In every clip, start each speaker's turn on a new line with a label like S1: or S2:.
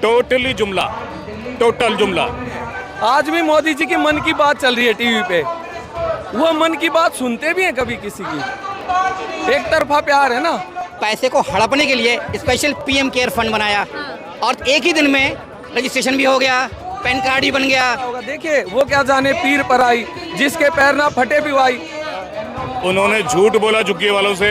S1: Totally जुमला, total जुमला।
S2: आज भी मोदी जी की मन की बात चल रही है टीवी पे, वो मन की बात सुनते भी हैं कभी किसी की? एक तरफा प्यार है ना।
S3: पैसे को हड़पने के लिए स्पेशल पीएम केयर फंड बनाया और एक ही दिन में रजिस्ट्रेशन भी हो गया, पैन कार्ड भी बन गया।
S2: देखिए वो क्या जाने पीर पर आई, जिसके पैर ना फटे भी आई।
S1: उन्होंने झूठ बोला झुग्गी वालों से,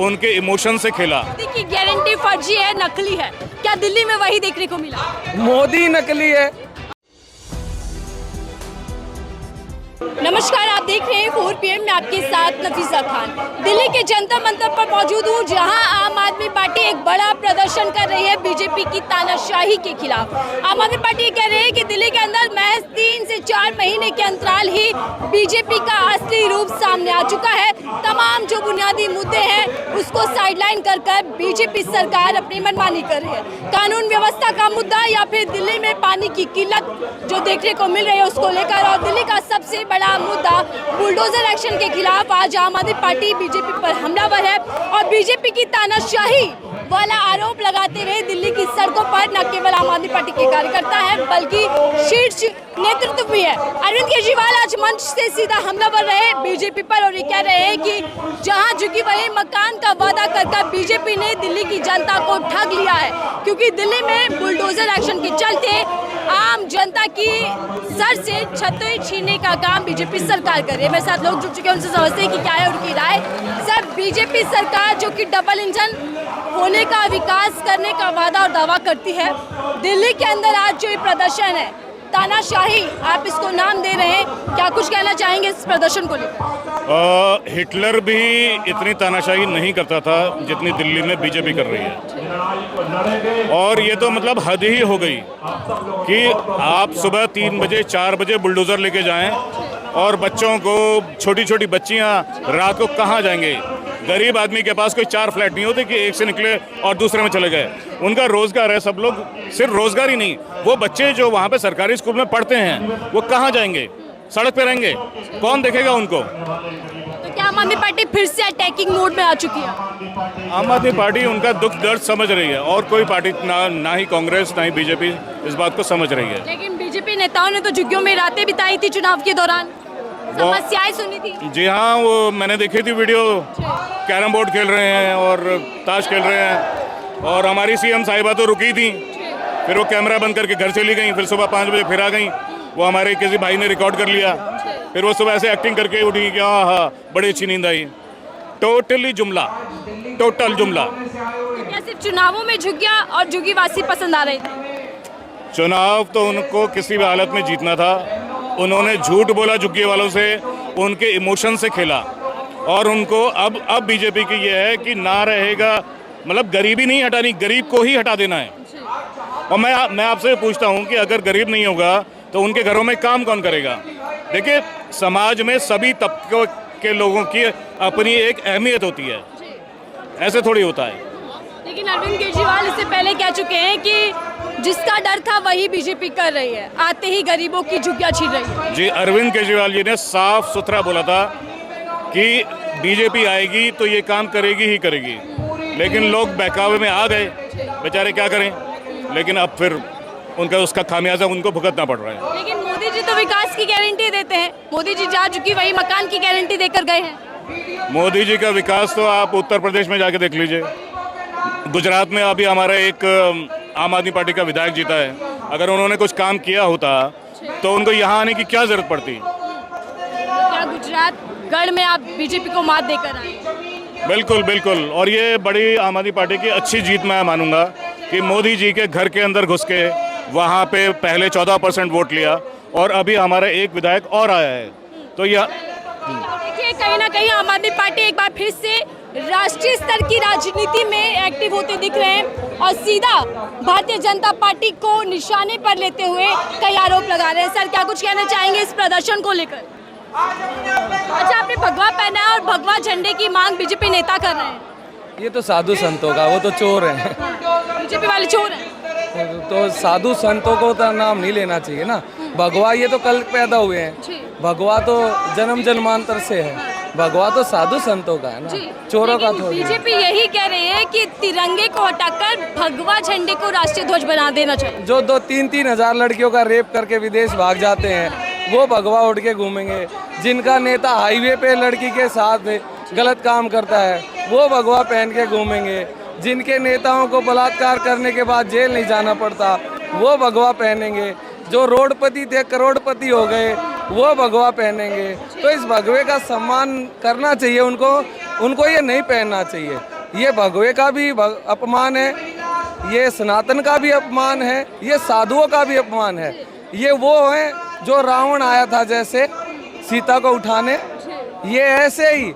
S1: उनके इमोशन से खेला।
S4: की गारंटी फर्जी है, नकली है। क्या दिल्ली में वही देखने को मिला?
S2: मोदी नकली है।
S4: नमस्कार, आप देख रहे हैं 4 PM में आपके साथ नफीसा खान। दिल्ली के जनता मंतर पर मौजूद हूँ, जहां आम आदमी पार्टी एक बड़ा प्रदर्शन कर रही है बीजेपी की तानाशाही के खिलाफ। आम आदमी पार्टी ये कह रहे हैं कि दिल्ली के अंदर महज 3 से 4 महीने के अंतराल ही बीजेपी का असली रूप सामने आ चुका है। तमाम जो बुनियादी मुद्दे हैं उसको साइडलाइन कर बीजेपी सरकार अपनी मनमानी कर रही है। कानून व्यवस्था का मुद्दा या फिर दिल्ली में पानी की किल्लत जो देखने को मिल रही है उसको लेकर, और दिल्ली का सबसे बड़ा मुद्दा बुलडोजर एक्शन के खिलाफ आज आम आदमी पार्टी बीजेपी पर हमलावर है और बीजेपी की तानाशाही वाला आरोप लगाते हुए दिल्ली की सड़कों पर न केवल आम आदमी पार्टी के कार्यकर्ता हैं बल्कि शीर्ष नेतृत्व भी है। अरविंद केजरीवाल आज मंच से सीधा हमलावर रहे बीजेपी पर और ये कह रहे हैं कि जहां झुकी वही मकान का वादा कर बीजेपी ने दिल्ली की जनता को ठग लिया है, क्योंकि दिल्ली में बुलडोजर एक्शन के चलते आम जनता की सर से छतें छीनने का काम बीजेपी सरकार कर रही है। मेरे साथ लोग जुड़ चुके हैं, उनसे समझते हैं कि क्या है उनकी राय। सर, बीजेपी सरकार जो कि डबल इंजन होने का, विकास करने का वादा और दावा करती है, दिल्ली के अंदर आज जो ये प्रदर्शन है तानाशाही, आप इसको नाम दे रहे हैं, क्या कुछ कहना चाहेंगे इस प्रदर्शन को लेकर?
S1: हिटलर भी इतनी तानाशाही नहीं करता था जितनी दिल्ली में बीजेपी कर रही है। और ये तो मतलब हद ही हो गई कि आप सुबह 3 बजे 4 बजे बुलडोज़र लेके जाएं और बच्चों को, छोटी छोटी बच्चियां रात को कहाँ जाएंगे? गरीब आदमी के पास कोई 4 फ्लैट नहीं होते कि एक से निकले और दूसरे में चले गए। उनका रोजगार है, सब लोग सिर्फ रोजगार ही नहीं, वो बच्चे जो वहाँ पे सरकारी स्कूल में पढ़ते हैं वो कहाँ जाएंगे? सड़क पे रहेंगे, कौन देखेगा उनको?
S4: तो क्या आम आदमी पार्टी फिर से अटैकिंग मोड में आ चुकी है?
S1: आम आदमी पार्टी उनका दुख दर्द समझ रही है और कोई पार्टी ना ही कांग्रेस ना ही बीजेपी इस बात को समझ रही है।
S4: लेकिन बीजेपी नेताओं ने तो झुग्गियों में रातें बिताई थी चुनाव के दौरान, समस्याएं सुनी थी।
S1: जी हाँ, वो मैंने देखी थी वीडियो, कैरम बोर्ड खेल रहे हैं और ताश खेल रहे हैं, और हमारी सीएम साहिबा तो रुकी थी, फिर वो कैमरा बंद करके घर चली गई, फिर सुबह 5 बजे फिर आ गई। वो हमारे किसी भाई ने रिकॉर्ड कर लिया, फिर वो सुबह ऐसे एक्टिंग करके उठी कि हाँ बड़ी अच्छी नींद आई। टोटली जुमला, टोटल जुमला।
S4: क्या सिर्फ चुनावों में झुग्गियां और झुग्गीवासी पसंद आ रहे थे?
S1: चुनाव तो उनको किसी भी हालत में जीतना था। उन्होंने झूठ बोला झुग्गी वालों से, उनके इमोशन से खेला, और उनको अब बीजेपी की ये है कि ना रहेगा, मतलब गरीबी नहीं हटानी, गरीब को ही हटा देना है। और मैं आपसे पूछता हूँ कि अगर गरीब नहीं होगा तो उनके घरों में काम कौन करेगा? देखिए, समाज में सभी तबकों के लोगों की अपनी एक अहमियत होती है, ऐसे थोड़ी होता है।
S4: लेकिन अरविंद केजरीवाल इससे पहले कह चुके हैं कि जिसका डर था वही बीजेपी कर रही है, आते ही गरीबों की झुग्गियां छीन रही है। जी,
S1: अरविंद केजरीवाल जी ने साफ सुथरा बोला था कि बीजेपी आएगी तो ये काम करेगी ही करेगी, लेकिन लोग बहकावे में आ गए, बेचारे क्या करें। लेकिन अब फिर उसका खामियाजा उनको भुगतना पड़ रहा है।
S4: लेकिन मोदी जी तो विकास की गारंटी देते हैं, मोदी जी जा चुकी वही मकान की गारंटी देकर गए हैं।
S1: मोदी जी का विकास तो आप उत्तर प्रदेश में जाके देख लीजिए। गुजरात में अभी हमारा एक आम आदमी पार्टी का विधायक जीता है, अगर उन्होंने कुछ काम किया होता तो उनको यहाँ आने की क्या जरूरत पड़ती?
S4: क्या गुजरात गढ़ में आप बीजेपी को मात देकर आए?
S1: बिल्कुल बिल्कुल, और ये बड़ी आम आदमी पार्टी की अच्छी जीत मैं मानूंगा कि मोदी जी के घर के अंदर घुस के वहाँ पे पहले 14% वोट लिया और अभी हमारा एक विधायक और आया है, तो यह
S4: देखिए कहीं ना कहीं आम आदमी पार्टी एक बार फिर से राष्ट्रीय स्तर की राजनीति में एक्टिव होते दिख रहे हैं और सीधा भारतीय जनता पार्टी को निशाने पर लेते हुए कई आरोप लगा रहे हैं। सर, क्या कुछ कहना चाहेंगे इस प्रदर्शन को लेकर? अच्छा, आपने भगवा पहना है और भगवा झंडे की मांग बीजेपी नेता कर रहे हैं।
S2: ये तो साधु संतों का, वो तो चोर हैं।
S4: बीजेपी वाले चोर हैं
S2: तो साधु संतों को तो नाम नहीं लेना चाहिए ना। भगवा ये तो कल पैदा हुए हैं, भगवा तो जन्म जन्मांतर से है, भगवा तो साधु संतों का है ना, चोरों का थोड़ी।
S4: बीजेपी यही कह रही है कि तिरंगे को हटाकर भगवा झंडे को राष्ट्रीय ध्वज बना देना चाहिए।
S2: जो 2-3 हजार लड़कियों का रेप करके विदेश भाग जाते हैं वो भगवा उड़ के घूमेंगे। जिनका नेता हाईवे पे लड़की के साथ गलत काम करता है वो भगवा पहन के घूमेंगे। जिनके नेताओं को बलात्कार करने के बाद जेल नहीं जाना पड़ता वो भगवा पहनेंगे। जो रोडपति थे करोड़पति हो गए वो भगवा पहनेंगे। तो इस भगवे का सम्मान करना चाहिए उनको ये नहीं पहनना चाहिए। ये भगवे का भी अपमान है, ये सनातन का भी अपमान है, ये साधुओं का भी अपमान है। ये वो हैं जो रावण आया था जैसे सीता को उठाने, ये ऐसे ही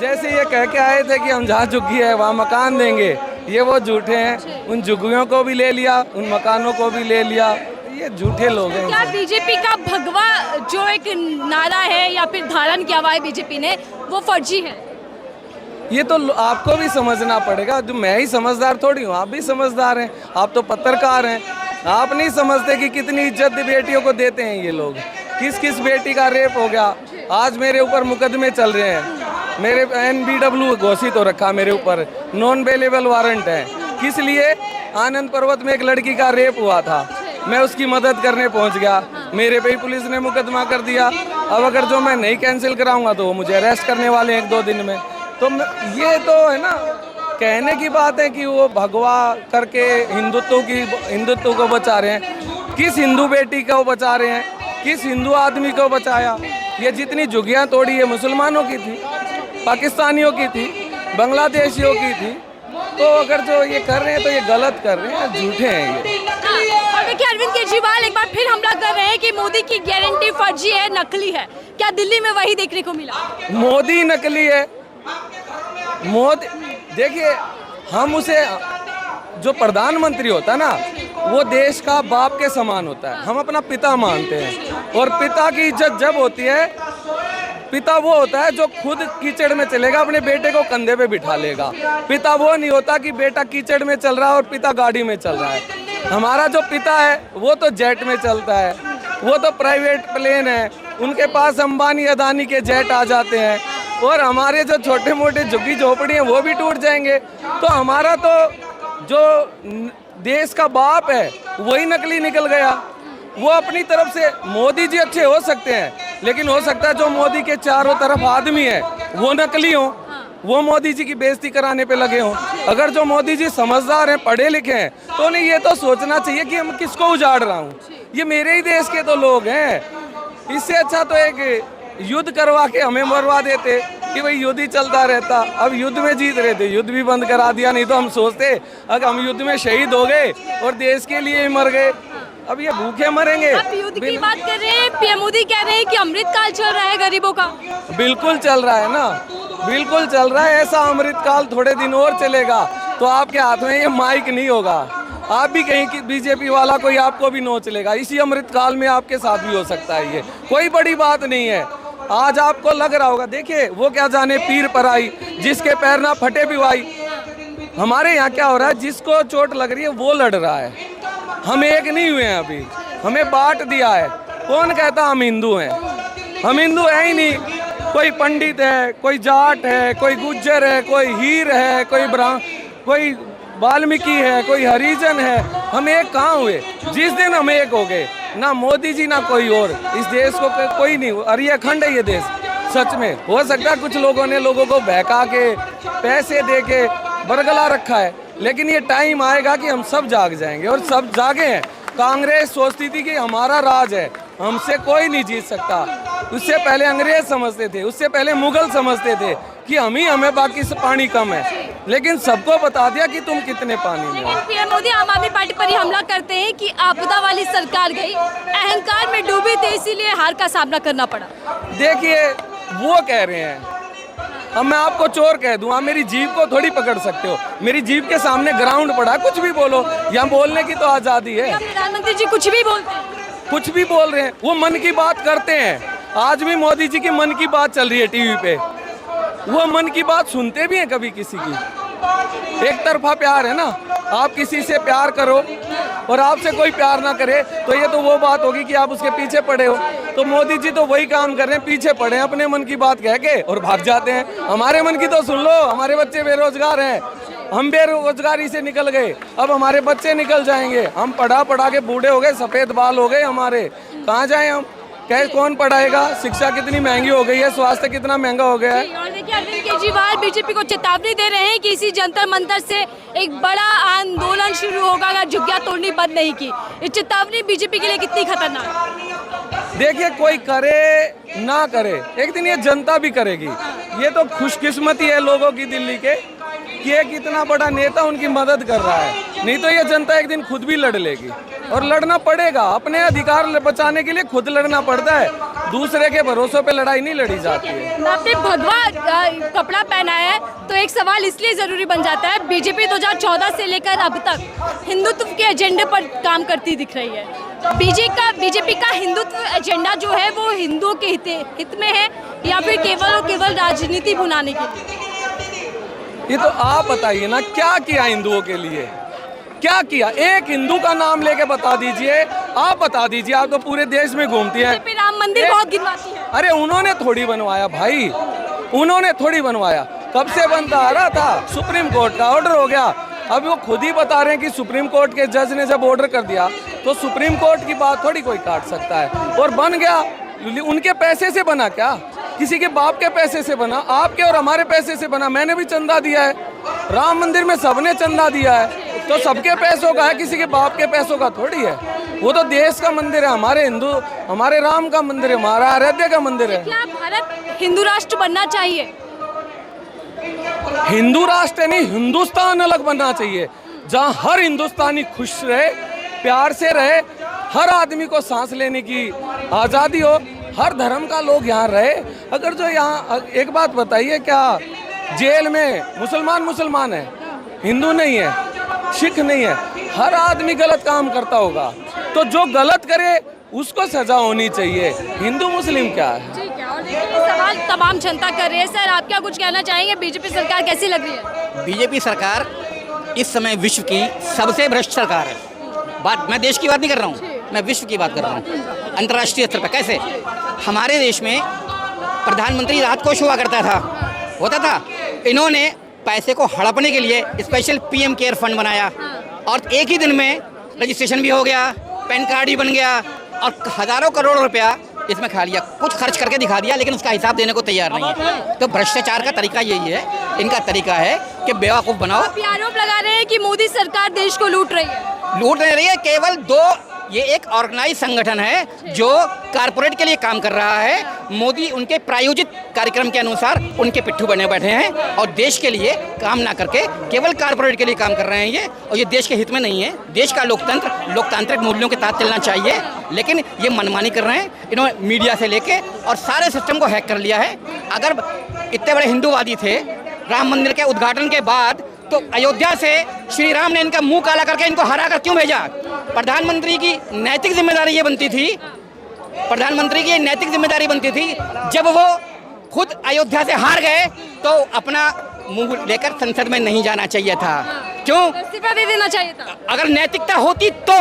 S2: जैसे ये कह के आए थे कि हम जहाँ झुग्गी है वहाँ मकान देंगे, ये वो झूठे हैं। उन झुग्गियों को भी ले लिया, उन मकानों को भी ले लिया, ये झूठे लोग हैं।
S4: क्या बीजेपी का भगवा जो एक नारा है या फिर धारण किया हुआ है बीजेपी ने वो फर्जी है?
S2: ये तो आपको भी समझना पड़ेगा। जो मैं ही समझदार थोड़ी हूँ, आप भी समझदार हैं, आप तो पत्रकार हैं। आप नहीं समझते कि कितनी इज्जत बेटियों को देते हैं ये लोग। किस किस बेटी का रेप हो गया। आज मेरे ऊपर मुकदमे चल रहे हैं, मेरे NBW घोषित हो रखा मेरे ऊपर, नॉन बेलेबल वारंट है। किस लिए? आनंद पर्वत में एक लड़की का रेप हुआ था, मैं उसकी मदद करने पहुंच गया, मेरे पे ही पुलिस ने मुकदमा कर दिया। अब अगर जो मैं नहीं कैंसिल कराऊंगा तो वो मुझे अरेस्ट करने वाले हैं 1-2 दिन में। तो ये तो है ना, कहने की बात है कि वो भगवा करके हिंदुत्व को बचा रहे हैं। किस हिंदू बेटी को बचा रहे हैं? किस हिंदू आदमी को बचाया? ये जितनी झुग्गियाँ तोड़ी है मुसलमानों की थी, पाकिस्तानियों की थी, बांग्लादेशियों की थी। तो अगर जो ये कर रहे हैं तो ये गलत कर रहे हैं, झूठे हैं ये।
S4: और देखिए अरविंद केजरीवाल एक बार फिर हमला कर रहे हैं कि मोदी की गारंटी फर्जी है, नकली है। क्या दिल्ली में वही देखने को मिला?
S2: मोदी नकली है। मोदी देखिए, हम उसे जो प्रधानमंत्री होता है ना वो देश का बाप के समान होता है। हम अपना पिता मानते हैं और पिता की इज्जत जब होती है, पिता वो होता है जो खुद कीचड़ में चलेगा, अपने बेटे को कंधे पे बिठा लेगा। पिता वो नहीं होता कि बेटा कीचड़ में चल रहा है और पिता गाड़ी में चल रहा है। हमारा जो पिता है वो तो जेट में चलता है, वो तो प्राइवेट प्लेन है, उनके पास अंबानी अदानी के जेट आ जाते हैं। और हमारे जो छोटे मोटे झुग्गी झोपड़ी हैं वो भी टूट जाएंगे। तो हमारा तो जो देश का बाप है वही नकली निकल गया। वो अपनी तरफ से मोदी जी अच्छे हो सकते हैं, लेकिन हो सकता है जो मोदी के चारों तरफ आदमी है वो नकली हो, वो मोदी जी की बेइज्जती कराने पे लगे हों। अगर जो मोदी जी समझदार हैं, पढ़े लिखे हैं, तो उन्हें ये तो सोचना चाहिए कि हम किसको उजाड़ रहा हूँ, ये मेरे ही देश के तो लोग हैं। इससे अच्छा तो एक युद्ध करवा के हमें मरवा देते कि भाई युद्ध ही चलता रहता। अब युद्ध में जीत रहे थे, युद्ध भी बंद करा दिया। नहीं तो हम सोचते अगर हम युद्ध में शहीद हो गए और देश के लिए ही मर गए, अब ये भूखे मरेंगे।
S4: आप युद्ध की बात कर रहे हैं, पीएम मोदी कह रहे हैं कि अमृतकाल चल रहा है गरीबों का।
S2: बिल्कुल चल रहा है ना, बिल्कुल चल रहा है। ऐसा अमृतकाल थोड़े दिन और चलेगा तो आपके हाथ में ये माइक नहीं होगा, आप भी कहीं की बीजेपी वाला कोई आपको भी नोच लेगा। इसी अमृतकाल में आपके साथ भी हो सकता है। ये कोई बड़ी बात नहीं है। आज आपको लग रहा होगा, देखिए वो क्या जाने पीर पर आई, जिसके पैर ना फटे भी भाई। हमारे यहाँ क्या हो रहा है, जिसको चोट लग रही है वो लड़ रहा है। हम एक नहीं हुए हैं अभी, हमें बांट दिया है। कौन कहता हम हिंदू हैं? हम हिंदू है ही नहीं। कोई पंडित है, कोई जाट है, कोई गुज्जर है, कोई हीर है, कोई वाल्मीकि है, कोई हरिजन है। हम एक कहाँ हुए? जिस दिन हम एक हो गए, ना मोदी जी ना कोई और, इस देश को कोई नहीं। अरे ये अखंड है ये देश। सच में हो सकता है कुछ लोगों ने लोगों को बहका के पैसे दे के बरगला रखा है, लेकिन ये टाइम आएगा कि हम सब जाग जाएंगे और सब जागे हैं। कांग्रेस सोचती थी कि हमारा राज है, हमसे कोई नहीं जीत सकता। उससे पहले अंग्रेज समझते थे, उससे पहले मुगल समझते थे कि हमें बाकी से पानी कम है, लेकिन सबको बता दिया कि तुम कितने पानी में हो।
S4: पीएम मोदी आम आदमी पार्टी पर ही हमला करते हैं कि आपदा वाली सरकार गई, अहंकार में डूबी थी, इसीलिए हार का सामना करना पड़ा।
S2: देखिए वो कह रहे हैं, अब मैं आपको चोर कह दूं, आप मेरी जीभ को थोड़ी पकड़ सकते हो। मेरी जीभ के सामने ग्राउंड पड़ा है, कुछ भी बोलो, यहाँ बोलने की तो आज़ादी है।
S4: प्रधानमंत्री जी कुछ भी बोलते हैं,
S2: कुछ भी बोल रहे हैं, वो मन की बात करते हैं। आज भी मोदी जी की मन की बात चल रही है टीवी पे, वो मन की बात सुनते भी हैं कभी किसी की? एक तरफा प्यार है ना। आप किसी से प्यार करो और आपसे कोई प्यार ना करे तो ये तो वो बात होगी कि आप उसके पीछे पड़े हो। तो मोदी जी तो वही काम कर रहे हैं, पीछे पड़े हैं अपने मन की बात कह के और भाग जाते हैं। हमारे मन की तो सुन लो, हमारे बच्चे बेरोजगार हैं, हम बेरोजगारी से निकल गए, अब हमारे बच्चे निकल जाएंगे। हम पढ़ा पढ़ा के बूढ़े हो गए, सफेद बाल हो गए हमारे, कहाँ जाएं हम? कह कौन पढ़ाएगा? शिक्षा कितनी महंगी हो गई है, स्वास्थ्य कितना महंगा हो गया है।
S4: और देखिए अरविंद केजरीवाल बीजेपी को चेतावनी दे रहे हैं कि इसी जंतर मंतर से एक बड़ा आंदोलन शुरू होगा अगर झुग्गियां तोड़नी बंद नहीं की। ये चेतावनी बीजेपी के लिए कितनी खतरनाक?
S2: देखिए, कोई करे ना करे, एक दिन ये जनता भी करेगी। ये तो खुशकिस्मती है लोगों की दिल्ली के कि एक इतना बड़ा नेता उनकी मदद कर रहा है, नहीं तो ये जनता एक दिन खुद भी लड़ लेगी और लड़ना पड़ेगा। अपने अधिकार बचाने के लिए खुद लड़ना पड़ता है, दूसरे के भरोसों पे लड़ाई नहीं लड़ी जाती है।
S4: आपने भगवा कपड़ा पहना है तो एक सवाल इसलिए जरूरी बन जाता है, बीजेपी 2014 से लेकर अब तक हिंदुत्व के एजेंडे पर काम करती दिख रही है। बीजेपी का हिंदुत्व एजेंडा जो है वो हिंदुओं के हित में है या फिर केवल और केवल राजनीति भुनाने के लिए?
S2: ये तो आप बताइए ना, क्या किया हिंदुओं के लिए, क्या किया? एक हिंदू का नाम लेके बता दीजिए, आप बता दीजिए। आप तो पूरे देश में घूमती है।
S4: राम मंदिर बहुत गिनवाती है।
S2: अरे उन्होंने थोड़ी बनवाया भाई, उन्होंने थोड़ी बनवाया, कब से बनता आ रहा था, सुप्रीम कोर्ट का ऑर्डर हो गया। अब वो खुद ही बता रहे हैं कि सुप्रीम कोर्ट के जज ने जब ऑर्डर कर दिया तो सुप्रीम कोर्ट की बात थोड़ी कोई काट सकता है। और बन गया, उनके पैसे से बना क्या? किसी के बाप के पैसे से बना? आपके और हमारे पैसे से बना। मैंने भी चंदा दिया है, राम मंदिर में सबने चंदा दिया है, तो सबके पैसों का है, किसी के बाप के पैसों का थोड़ी है। वो तो देश का मंदिर है, हमारे हिंदू, हमारे राम का मंदिर है, हमारा आराध्य का मंदिर है।
S4: क्या भारत हिंदू राष्ट्र बनना चाहिए?
S2: हिंदू राष्ट्र नहीं, हिंदुस्तान अलग बनना चाहिए, जहाँ हर हिंदुस्तानी खुश रहे, प्यार से रहे, हर आदमी को सांस लेने की आज़ादी हो, हर धर्म का लोग यहाँ रहे। अगर जो यहाँ, एक बात बताइए, क्या जेल में मुसलमान है, हिंदू नहीं है, सिख नहीं है, हर आदमी गलत काम करता होगा, तो जो गलत करे उसको सजा होनी चाहिए। हिंदू मुस्लिम क्या है?
S4: ठीक है। और देखिए ये सवाल तमाम जनता कर रही है। सर, आप क्या कुछ कहना चाहेंगे? बीजेपी सरकार कैसी लग रही है?
S3: बीजेपी सरकार इस समय विश्व की सबसे भ्रष्ट सरकार है। बात मैं देश की बात नहीं कर रहा हूँ, मैं विश्व की बात कर रहा हूँ। अंतर्राष्ट्रीय स्तर पर कैसे हमारे देश में प्रधानमंत्री राहत कोष हुआ करता था, होता था, इन्होंने पैसे को हड़पने के लिए स्पेशल पीएम केयर फंड बनाया और एक ही दिन में रजिस्ट्रेशन भी हो गया, पैन कार्ड भी बन गया और हजारों करोड़ रुपया इसमें खा लिया। कुछ खर्च करके दिखा दिया लेकिन उसका हिसाब देने को तैयार नहीं है। तो भ्रष्टाचार का तरीका यही है, इनका तरीका है कि बेवकूफ़ बनाओ।
S4: आरोप लगा रहे हैं कि मोदी सरकार देश को लूट रही है।
S3: लूट नहीं रही है, केवल ये एक ऑर्गेनाइज संगठन है जो कारपोरेट के लिए काम कर रहा है। मोदी उनके प्रायोजित कार्यक्रम के अनुसार उनके पिट्ठू बने बैठे हैं और देश के लिए काम ना करके केवल कारपोरेट के लिए काम कर रहे हैं ये, और ये देश के हित में नहीं है। देश का लोकतंत्र लोकतांत्रिक मूल्यों के तहत चलना चाहिए, लेकिन ये मनमानी कर रहे हैं। इन्होंने मीडिया से लेके और सारे सिस्टम को हैक कर लिया है। अगर इतने बड़े हिंदूवादी थे, राम मंदिर के उद्घाटन के बाद तो अयोध्या से श्री राम ने इनका मुंह काला करके इनको हरा कर क्यों भेजा? प्रधानमंत्री की नैतिक जिम्मेदारी ये बनती थी, प्रधानमंत्री की नैतिक जिम्मेदारी बनती थी, जब वो खुद अयोध्या से हार गए तो अपना मुंह लेकर संसद में नहीं जाना चाहिए था। क्यों?
S4: इस्तीफा दे देना चाहिए था।
S3: अगर नैतिकता होती तो,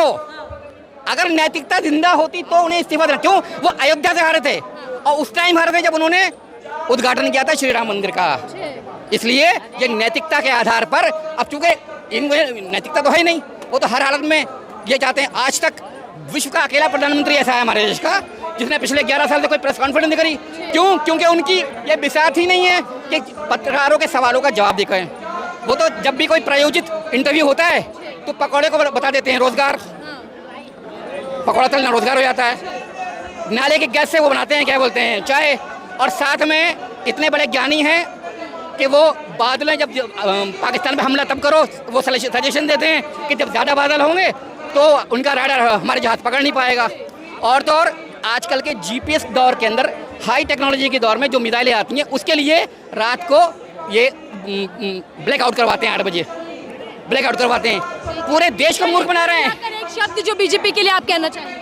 S3: अगर नैतिकता जिंदा होती तो उन्हें इस्तीफा देना। क्यों? वो अयोध्या से हारे थे और उस टाइम हारे थे जब उन्होंने उद्घाटन किया था श्री राम मंदिर का। इसलिए ये नैतिकता के आधार पर, अब चूंकि इनको नैतिकता तो है नहीं, वो तो हर हालत में ये चाहते हैं। आज तक विश्व का अकेला प्रधानमंत्री ऐसा है हमारे देश का जिसने पिछले 11 साल से कोई प्रेस कॉन्फ्रेंस नहीं करी। क्यों? क्योंकि उनकी ये बिसात ही नहीं है कि पत्रकारों के सवालों का जवाब देखें। वो तो जब भी कोई प्रायोजित इंटरव्यू होता है तो पकौड़े को बता देते हैं रोजगार, पकौड़ा तलना रोजगार हो जाता है। नाले के गैस से वो बनाते हैं, क्या बोलते हैं, चाय। और साथ में इतने बड़े ज्ञानी हैं कि वो बादलें जब पाकिस्तान पे हमला तब करो, वो सजेशन देते हैं कि जब ज़्यादा बादल होंगे तो उनका राडार हमारे जहाज पकड़ नहीं पाएगा। और तो और आजकल के जीपीएस दौर के अंदर, हाई टेक्नोलॉजी के दौर में जो मिसाइलें आती हैं उसके लिए रात को ये ब्लैकआउट करवाते हैं, 8 बजे ब्लैकआउट करवाते हैं। पूरे देश को मूर्ख बना रहे हैं।
S4: एक शब्द जो बीजेपी के लिए आप कहना चाहेंगे?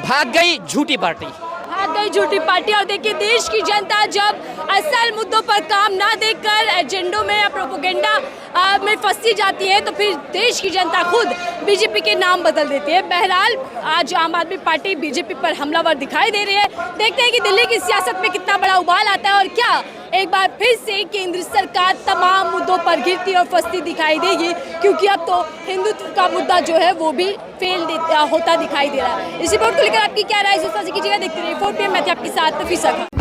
S3: भाग गई झूठी पार्टी।
S4: भाग गई झूठी पार्टी। और देखिए देश की जनता जब असल मुद्दों पर काम ना देखकर एजेंडों में या प्रोपोगेंडा में फंसी जाती है, तो फिर देश की जनता खुद बीजेपी के नाम बदल देती है। बहरहाल आज आम आदमी पार्टी बीजेपी पर हमलावर दिखाई दे रही है। देखते हैं कि दिल्ली की सियासत में कितना बड़ा उबाल आता है और क्या एक बार फिर से केंद्र सरकार तमाम मुद्दों पर घिरती और फंसती दिखाई देगी, क्योंकि अब तो हिंदुत्व का मुद्दा जो है वो भी फेल होता दिखाई दे रहा है। इस रिपोर्ट को लेकर आपकी क्या राय है, कीजिएगा। देखते रहिए 4 PM। मैं थी आपके साथ नफीसा खान।